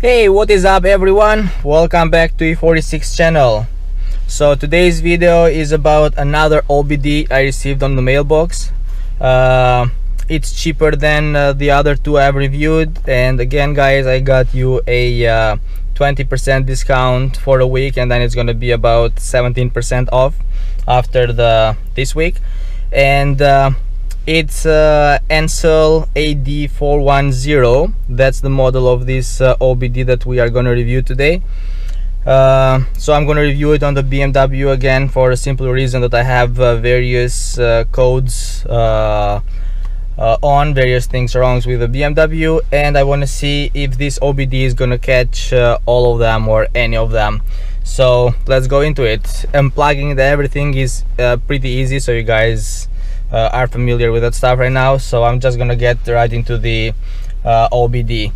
Hey, what is up everyone? Welcome back to E46 channel. So today's video is about another OBD I received on the mailbox. It's cheaper than the other two I've reviewed, and again guys, I got you a 20% discount for a week, and then it's gonna be about 17% off after this week. And it's Ancel AD410. That's the model of this OBD that we are going to review today. So I'm going to review it on the BMW again for a simple reason that I have various codes on various things wrong with the BMW, and I want to see if this OBD is going to catch all of them or any of them. So let's go into it. Unplugging everything is pretty easy, so you guys are familiar with that stuff right now. So I'm just gonna get right into the OBD.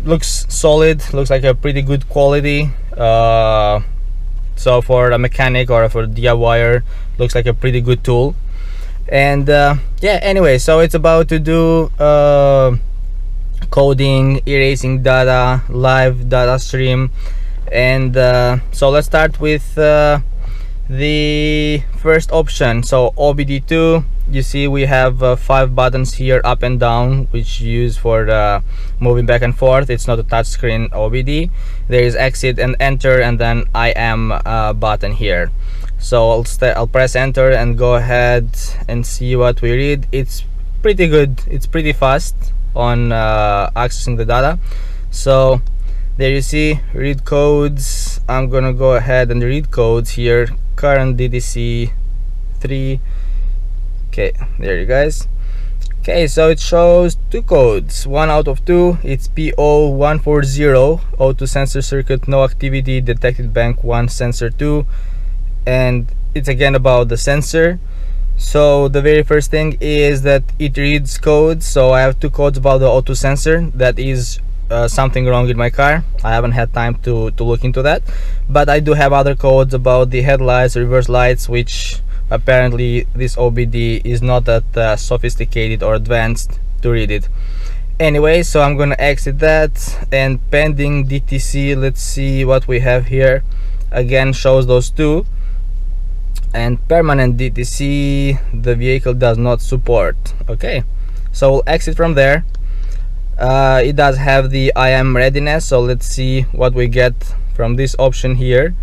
Looks solid, looks like a pretty good quality. So for a mechanic or for a DIYer, looks like a pretty good tool. And yeah, anyway, so it's about to do coding, erasing data, live data stream. And so let's start with the first option. So OBD2, you see we have 5 buttons here, up and down, which you use for moving back and forth. It's not a touchscreen OBD. There is exit and enter, and then I am button here. So I'll press enter and go ahead and see what we read. It's pretty good, it's pretty fast on accessing the data. So there you see, read codes. I'm gonna go ahead and read codes here. Current DTC 3. Okay, there you guys. Okay, so it shows 2 codes, 1 out of 2. It's P0140, O2 sensor circuit, no activity detected, bank 1 sensor 2, and it's again about the sensor. So the very first thing is that it reads codes. So I have 2 codes about the O2 sensor. That is something wrong in my car. I haven't had time to look into that, but I do have other codes about the headlights, reverse lights, which apparently this OBD is not that sophisticated or advanced to read it. Anyway, so I'm gonna exit that, and pending DTC, let's see what we have here. Again, shows those 2, and permanent DTC the vehicle does not support. Okay, so we'll exit from there. It does have the I am readiness, so let's see what we get from this option here.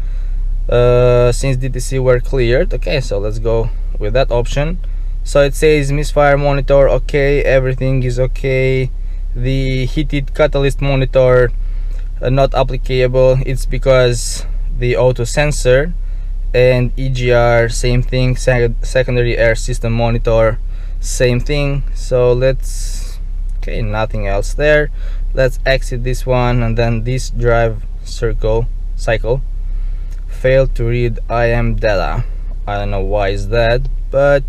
Since DTC were cleared, okay, so let's go with that option. So it says misfire monitor, okay, everything is okay. The heated catalyst monitor not applicable. It's because the auto sensor, and EGR same thing. Secondary air system monitor same thing. So let's, okay, nothing else there. Let's exit this one, and then this drive cycle failed to read IM data. I don't know why is that, but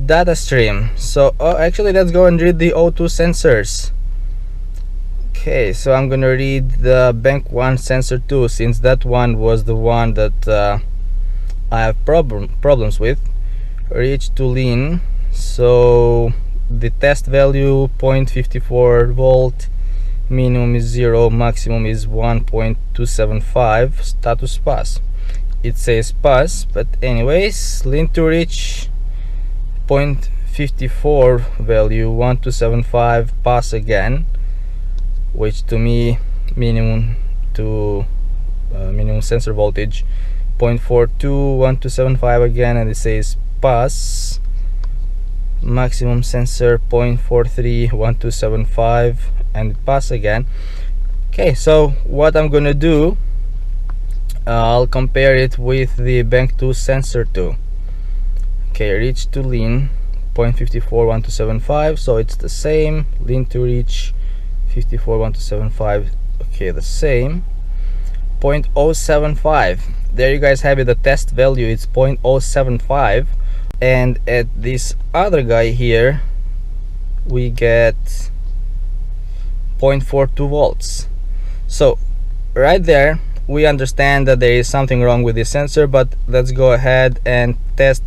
data stream. So actually let's go and read the O2 sensors. Okay, so I'm gonna read the bank 1 sensor 2, since that one was the one that I have problems with. Reach to lean. So the test value 0.54 volt, minimum is 0, maximum is 1.275, status pass. It says pass, but anyways, lean to reach 0.54 value, 1275, pass again, which to me minimum sensor voltage 0.42, 1275 again, and it says pass. Maximum sensor 0.43, 1275, and pass again. Okay, so what I'm gonna do, I'll compare it with the bank 2 sensor 2. Okay, reach to lean 0.54, 1275, so it's the same. Lean to reach 54, 1275, okay, the same. 0.075, there you guys have it. The test value is 0.075, and at this other guy here we get 0.42 volts. So right there we understand that there is something wrong with this sensor, but let's go ahead and test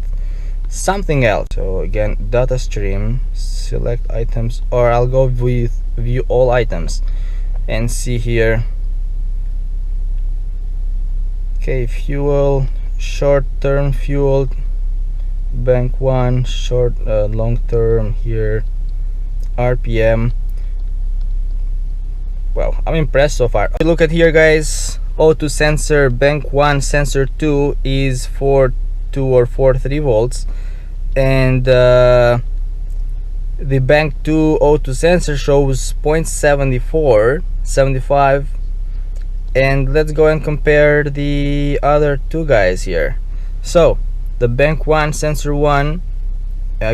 something else. So again, data stream, select items, or I'll go with view all items, and see here. Okay, fuel, short-term fuel, bank 1, short, long-term here, RPM. Well, I'm impressed so far. Look at here, guys. O2 sensor bank 1, sensor 2 is 4.2 or 4.3 volts, and the bank 2 O2 sensor shows 0.74, 75. And let's go and compare the other two guys here. So the bank 1 sensor 1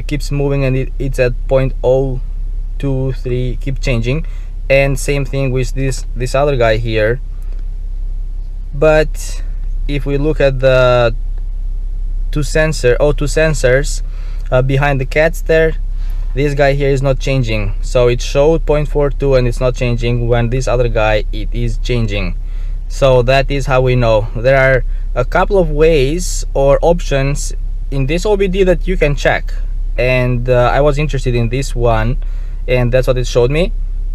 keeps moving, and it's at 0.023, keep changing, and same thing with this other guy here. But if we look at the O2 sensors behind the cats there, this guy here is not changing. So it showed 0.42 and it's not changing, when this other guy, it is changing. So that is how we know. There are a couple of ways or options in this OBD that you can check, and I was interested in this one, and that's what it showed me.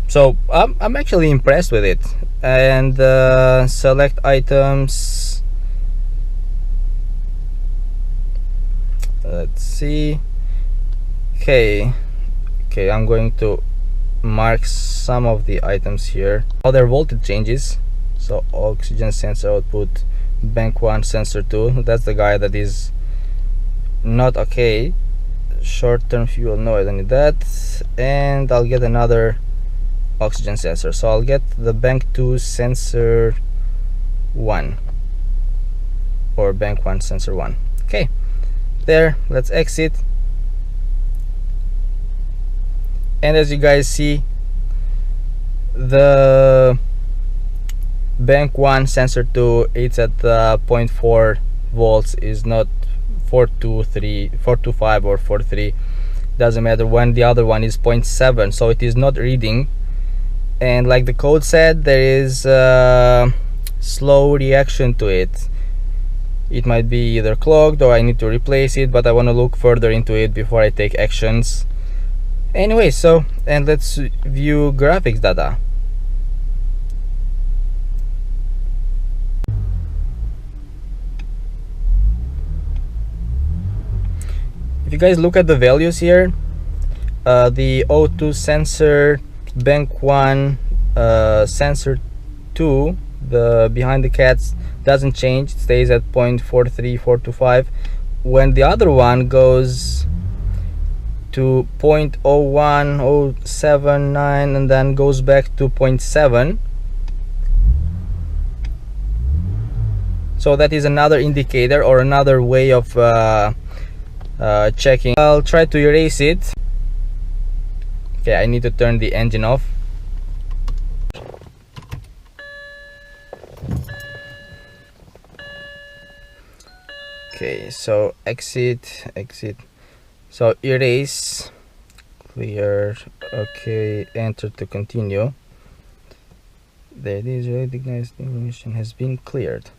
So I'm actually impressed with it. And select items, let's see. Okay, I'm going to mark some of the items here. Other voltage changes. So oxygen sensor output, bank 1 sensor 2, that's the guy that is not okay. Short-term fuel, no, I don't need that. And I'll get another oxygen sensor, so I'll get the bank 2 sensor 1, or bank 1 sensor 1. Okay, there, let's exit. And as you guys see, the bank 1 sensor 2, it's at 0.4 volts, is not 423, 425 or 43, doesn't matter, when the other one is 0.7, so it is not reading. And like the code said, there is a slow reaction to it. It might be either clogged or I need to replace it, but I want to look further into it before I take actions. Anyway, so, and let's view graphics data. If you guys look at the values here, the O2 sensor bank 1 sensor 2, the behind the cats, doesn't change, it stays at 0.43, 425, when the other one goes to 0.01, 079, and then goes back to 0.7. So that is another indicator or another way of checking. I'll try to erase it. Okay, I need to turn the engine off. Okay, so exit, so erase, clear, okay, enter to continue. There it is, recognized information has been cleared.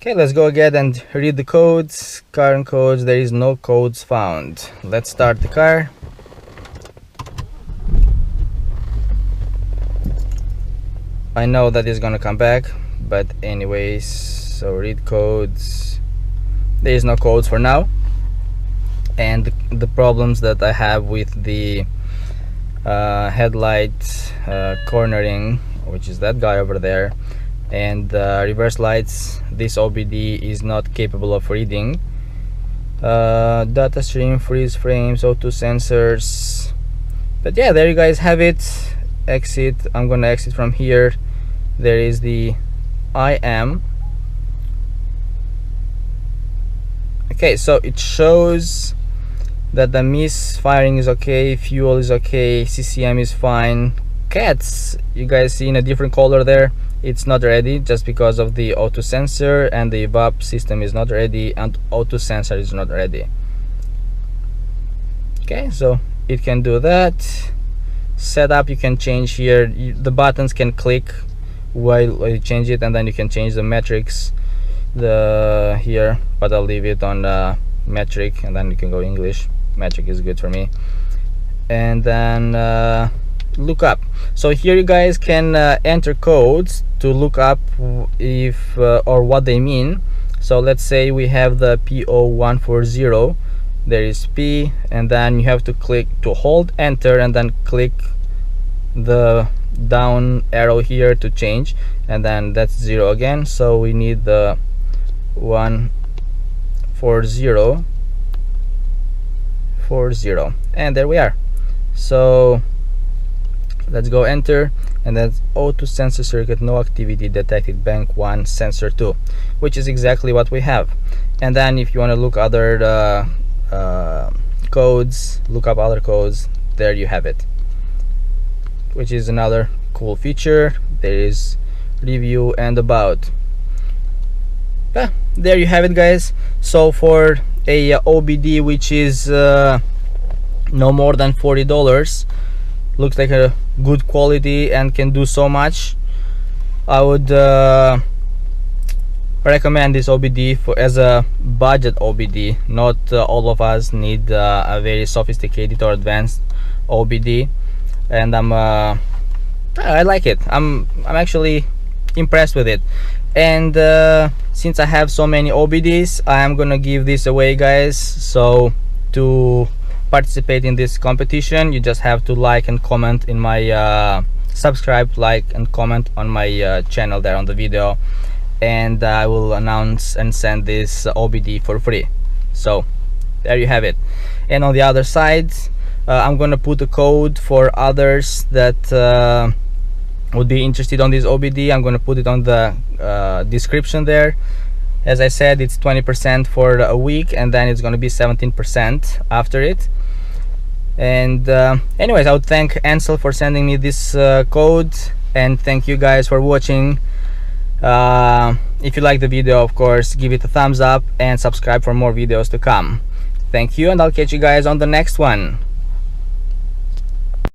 Okay, let's go again and read the codes. Current codes, there is no codes found. Let's start the car. I know that is gonna come back, but anyways, so read codes. There is no codes for now. And the problems that I have with the headlight cornering, which is that guy over there, and reverse lights, this OBD is not capable of reading. Data stream, freeze frames, O2 sensors. But yeah, there you guys have it. Exit. I'm gonna exit from here. There is the IM. Okay, so it shows that the misfiring is okay, fuel is okay, CCM is fine. Cats, you guys see in a different color there, it's not ready just because of the O2 sensor, and the evap system is not ready, and O2 sensor is not ready. Okay, so it can do that. Setup, you can change here, the buttons can click while you change it, and then you can change the metrics here, but I'll leave it on metric, and then you can go English. Metric is good for me. And then look up. So here you guys can enter codes to look up if or what they mean. So let's say we have the P0140. There is P, and then you have to hold enter and then click the down arrow here to change, and then that's 0 again. So we need the 14040, and there we are. So let's go enter, and that's O2 sensor circuit, no activity detected, bank 1 sensor 2, which is exactly what we have. And then if you want to look other codes, look up other codes, there you have it, which is another cool feature. There is review and about. There you have it, guys. So for a OBD which is no more than $40, looks like a good quality and can do so much, I would recommend this OBD as a budget OBD. Not all of us need a very sophisticated or advanced OBD, and I like it. I'm actually impressed with it. And since I have so many OBDs, I am gonna give this away, guys. So to participate in this competition, you just have to like and comment in my subscribe, like and comment on my channel there on the video, and I will announce and send this OBD for free. So there you have it. And on the other side, I'm gonna put a code for others that would be interested on this OBD. I'm gonna put it on the description there. As I said, it's 20% for a week, and then it's gonna be 17% after it. And anyways, I would thank Ancel for sending me this code, and thank you guys for watching. If you like the video, of course, give it a thumbs up and subscribe for more videos to come. Thank you, and I'll catch you guys on the next one.